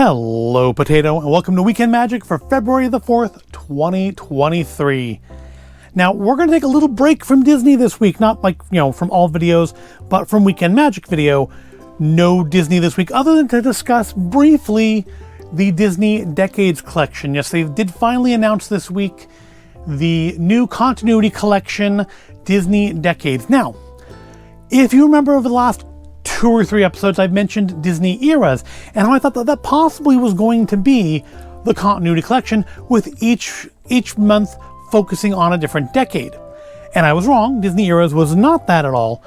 Hello, Potato, and welcome to Weekend Magic for February the 4th, 2023. Now, we're going to take a little break from Disney this week, not like, from all videos, but from Weekend Magic video. No Disney this week, other than to discuss briefly the Disney Decades collection. Yes, they did finally announce this week the new continuity collection, Disney Decades. Now, if you remember over the last 2 or 3 episodes, I've mentioned Disney eras, and I thought that possibly was going to be the continuity collection, with each month focusing on a different decade. And I was wrong. Disney eras was not that at all,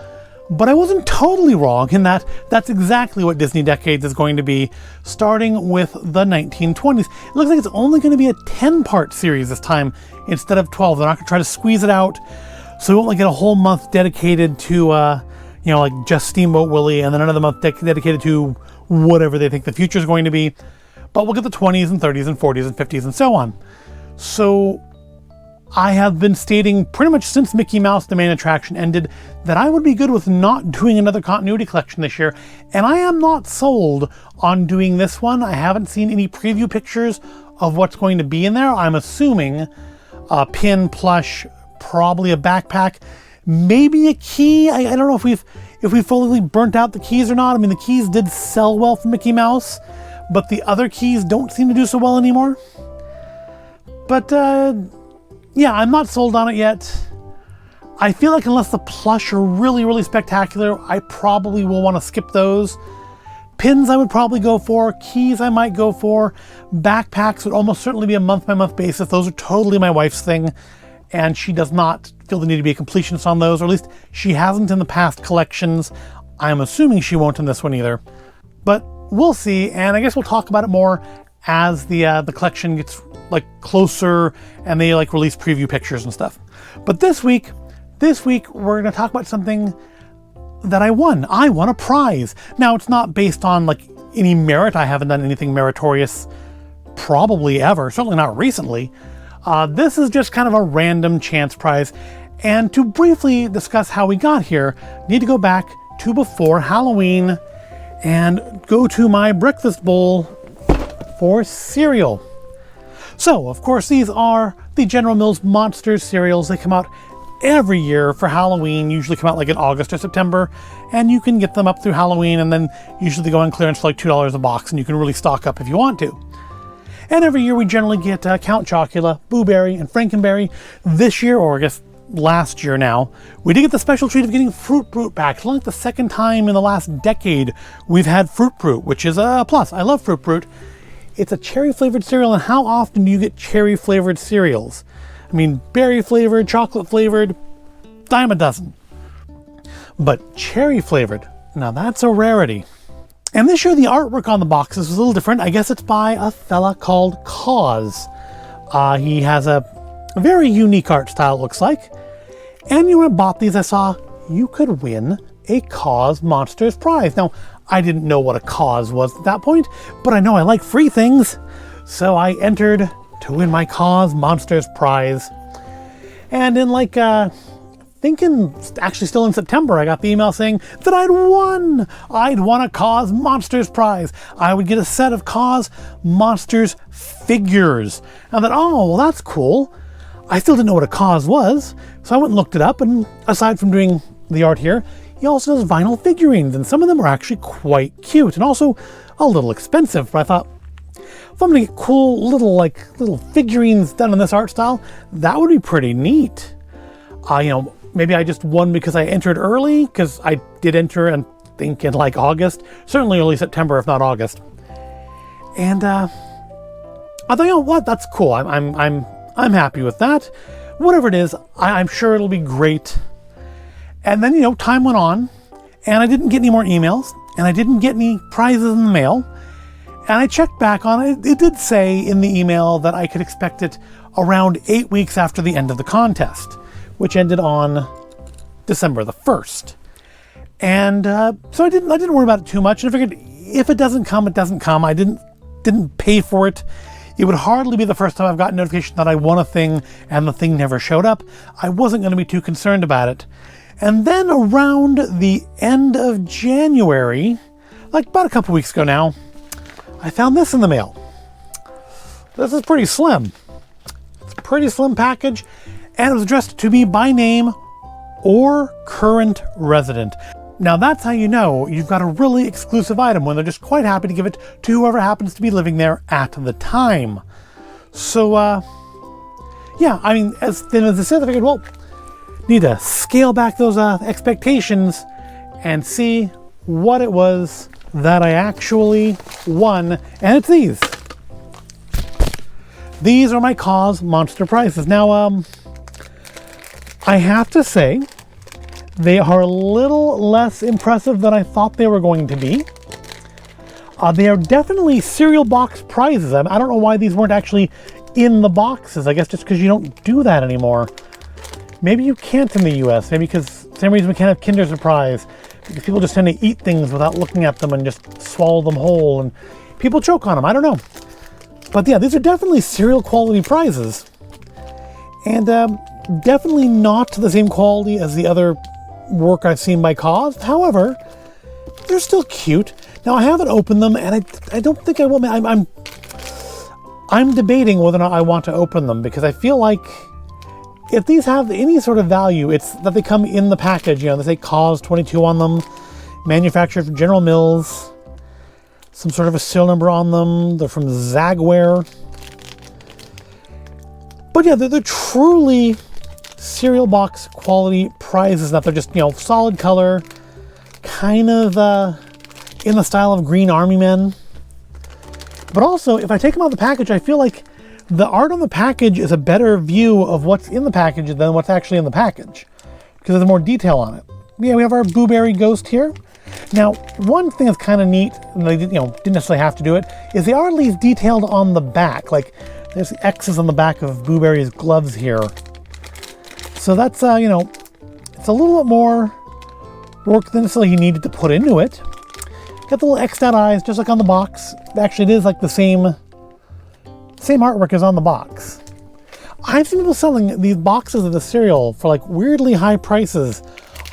but I wasn't totally wrong in that that's exactly what Disney Decades is going to be, starting with the 1920s. It looks like it's only going to be a 10-part series this time instead of 12. They're not going to try to squeeze it out, so we won't get a whole month dedicated to like just Steamboat Willie, and then another month dedicated to whatever they think the future is going to be. But we'll get the 20s and 30s and 40s and 50s and so on. So I have been stating pretty much since Mickey Mouse, the main attraction, ended that I would be good with not doing another continuity collection this year. And I am not sold on doing this one. I haven't seen any preview pictures of what's going to be in there. I'm assuming a pin, plush, probably a backpack, maybe a key. I don't know if we fully burnt out the keys or not. I mean, the keys did sell well for Mickey Mouse, but the other keys don't seem to do so well anymore. But yeah, I'm not sold on it yet. I feel like unless the plush are really, really spectacular, I probably will want to skip those. Pins I would probably go for. Keys I might go for. Backpacks would almost certainly be a month-by-month basis. Those are totally my wife's thing, and she does not feel the need to be a completionist on those, or at least she hasn't in the past collections. I'm assuming she won't in this one either. But we'll see, and I guess we'll talk about it more as the collection gets closer and they release preview pictures and stuff. But this week we're going to talk about something that I won. I won a prize. Now, it's not based on any merit. I haven't done anything meritorious probably ever, certainly not recently. This is just kind of a random chance prize. And to briefly discuss how we got here, I need to go back to before Halloween and go to my breakfast bowl for cereal. So, of course, these are the General Mills Monster Cereals. They come out every year for Halloween, usually come out in August or September, and you can get them up through Halloween, and then usually they go on clearance for $2 a box, and you can really stock up if you want to. And every year we generally get Count Chocula, Boo Berry, and Frankenberry. This year, or I guess last year now, we did get the special treat of getting Fruit Brute back. It's only the second time in the last decade we've had Fruit Brute, which is a plus. I love Fruit Brute. It's a cherry-flavored cereal, and how often do you get cherry-flavored cereals? I mean, berry-flavored, chocolate-flavored, dime a dozen. But cherry-flavored, now that's a rarity. And this year the artwork on the boxes was a little different. I guess it's by a fella called KAWS. He has a very unique art style, it looks like. And when I bought these, I saw you could win a KAWS Monsters prize. Now, I didn't know what a KAWS was at that point, but I know I like free things, so I entered to win my KAWS Monsters prize. And in thinking actually still in September, I got the email saying that I'd won a KAWS Monsters prize. I would get a set of KAWS Monsters figures. And I thought, oh, well, that's cool. I still didn't know what a KAWS was, so I went and looked it up, and aside from doing the art here, he also does vinyl figurines, and some of them are actually quite cute and also a little expensive. But I thought, if I'm gonna get cool little figurines done in this art style, that would be pretty neat. Maybe I just won because I entered early, because I did enter and think in August, certainly early September, if not August. And I thought, what? That's cool. I'm happy with that. Whatever it is, I'm sure it'll be great. And then, time went on, and I didn't get any more emails, and I didn't get any prizes in the mail. And I checked back on it. It did say in the email that I could expect it around 8 weeks after the end of the contest, which ended on December the 1st. And so I didn't worry about it too much. And I figured if it doesn't come, it doesn't come. I didn't pay for it. It would hardly be the first time I've gotten notification that I won a thing and the thing never showed up. I wasn't going to be too concerned about it. And then around the end of January, about a couple weeks ago now, I found this in the mail. This is pretty slim. It's a pretty slim package, and it was addressed to me by name or current resident. Now that's how you know you've got a really exclusive item, when they're just quite happy to give it to whoever happens to be living there at the time. So, yeah, I mean, as I said, I figured, well, need to scale back those expectations and see what it was that I actually won, and it's these. These are my KAWS Monster prizes. Now, I have to say, they are a little less impressive than I thought they were going to be. They are definitely cereal box prizes. I don't know why these weren't actually in the boxes. I guess just because you don't do that anymore. Maybe you can't in the US. Maybe because same reason we can't have Kinder Surprise. Because people just tend to eat things without looking at them and just swallow them whole, and people choke on them. I don't know. But yeah, these are definitely cereal quality prizes. And definitely not to the same quality as the other work I've seen by KAWS. However, they're still cute. Now, I haven't opened them, and I don't think I will. I'm debating whether or not I want to open them, because I feel like if these have any sort of value, it's that they come in the package. You know, they say KAWS 22 on them, manufactured from General Mills, some sort of a serial number on them. They're from Zagware. But yeah, they're truly cereal box quality prizes. That they're just, you know, solid color, kind of in the style of Green Army Men. But also, if I take them out of the package, I feel like the art on the package is a better view of what's in the package than what's actually in the package, because there's more detail on it. Yeah, we have our Blueberry Ghost here. Now, one thing that's kind of neat, and they didn't necessarily have to do it, is they are at least detailed on the back. Like, there's X's on the back of Blueberry's gloves here. So that's, it's a little bit more work than necessarily you needed to put into it. Got the little X'd out eyes, just like on the box. Actually, it is like the same artwork as on the box. I've seen people selling these boxes of the cereal for like weirdly high prices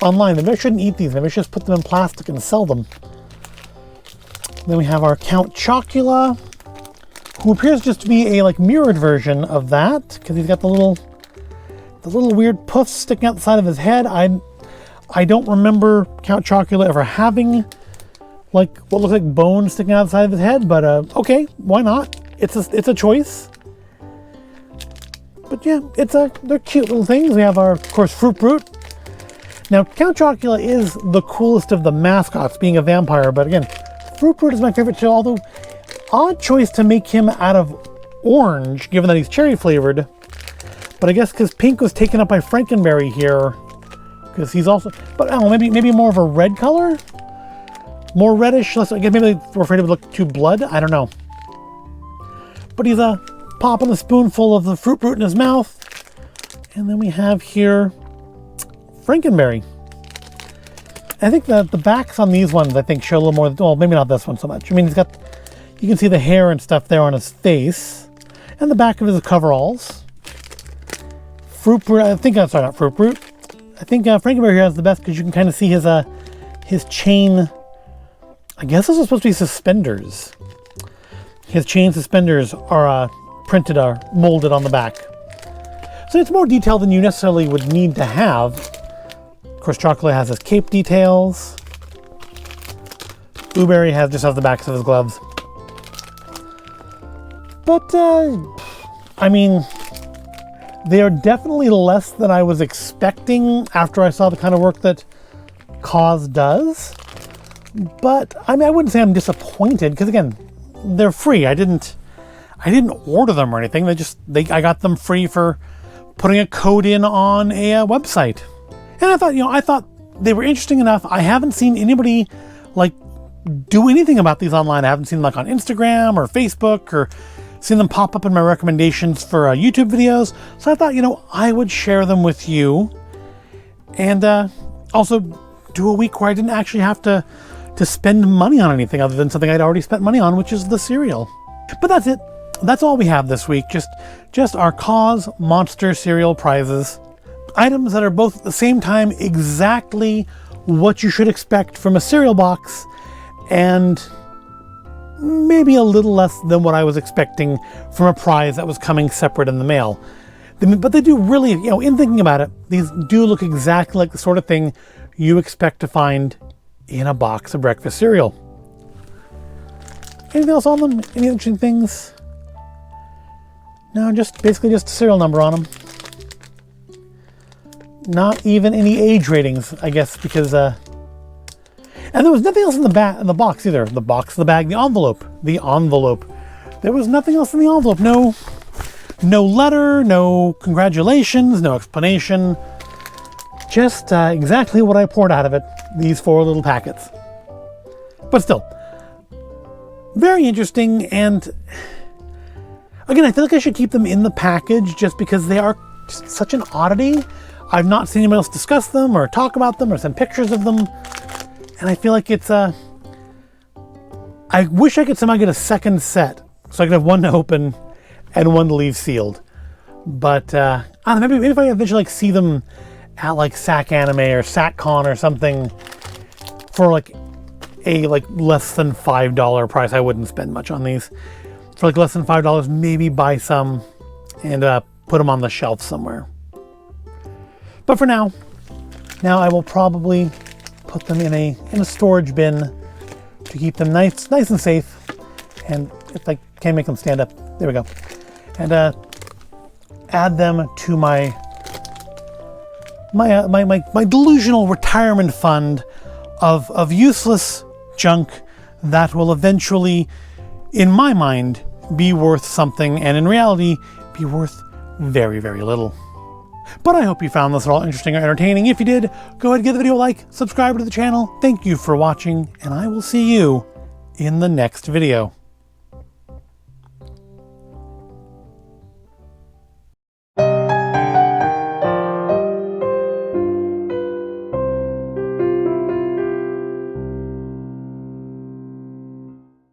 online. Maybe I shouldn't eat these. Maybe I should just put them in plastic and sell them. Then we have our Count Chocula, who appears just to be a like mirrored version of that, because he's got the little weird puffs sticking out the side of his head. I don't remember Count Chocula ever having like what looks like bones sticking out the side of his head, but okay, why not? It's a choice. But yeah, they're cute little things. We have our, of course, Fruit Brute. Now, Count Chocula is the coolest of the mascots, being a vampire, but again, Fruit Brute is my favorite too, although odd choice to make him out of orange, given that he's cherry flavored. But I guess because pink was taken up by Frankenberry here, because he's also, but I don't know, maybe more of a red color? More reddish, less, again, maybe they were afraid it would look too blood, I don't know. But he's popping a spoonful of the Fruit Brute in his mouth. And then we have here Frankenberry. I think that the backs on these ones, I think, show a little more, well, maybe not this one so much. I mean, you can see the hair and stuff there on his face. And the back of his coveralls. Fruit Brute, sorry, not Fruit Brute. I think Frankenberry here has the best, because you can kind of see his chain. I guess this is supposed to be suspenders. His chain suspenders are printed or molded on the back. So it's more detail than you necessarily would need to have. Of course, Chocolate has his cape details. Blueberry just has the backs of his gloves. But, I mean, they are definitely less than I was expecting after I saw the kind of work that KAWS does. But, I mean, I wouldn't say I'm disappointed, because again, they're free. I didn't order them or anything. I got them free for putting a code in on a website. And I thought they were interesting enough. I haven't seen anybody like do anything about these online. I haven't seen them like on Instagram or Facebook, or seen them pop up in my recommendations for YouTube videos. So I thought, I would share them with you, and also do a week where I didn't actually have to spend money on anything other than something I'd already spent money on, which is the cereal. But that's it. That's all we have this week. Just our KAWS Monster Cereal prizes. Items that are both at the same time exactly what you should expect from a cereal box, and maybe a little less than what I was expecting from a prize that was coming separate in the mail. But they do really, in thinking about it, these do look exactly like the sort of thing you expect to find in a box of breakfast cereal. Anything else on them? Any interesting things? No, basically just a serial number on them. Not even any age ratings, I guess, because and there was nothing else in the box either. The box, the bag, the envelope. There was nothing else in the envelope. No letter, no congratulations, no explanation. Just exactly what I poured out of it. These 4 little packets. But still, very interesting. And again, I feel like I should keep them in the package just because they are just such an oddity. I've not seen anyone else discuss them or talk about them or send pictures of them. And I feel like it's I wish I could somehow get a second set so I could have one to open and one to leave sealed. But I don't know, maybe if I eventually see them at SAC Anime or SACCon or something for a less than $5 price. I wouldn't spend much on these. For less than $5, maybe buy some and put them on the shelf somewhere. But for now I will probably put them in a storage bin to keep them nice and safe. And if I can make them stand up, there we go. And add them to my delusional retirement fund of useless junk that will eventually, in my mind, be worth something, and in reality, be worth very, very little. But I hope you found this at all interesting or entertaining. If you did, go ahead and give the video a like, subscribe to the channel. Thank you for watching, and I will see you in the next video.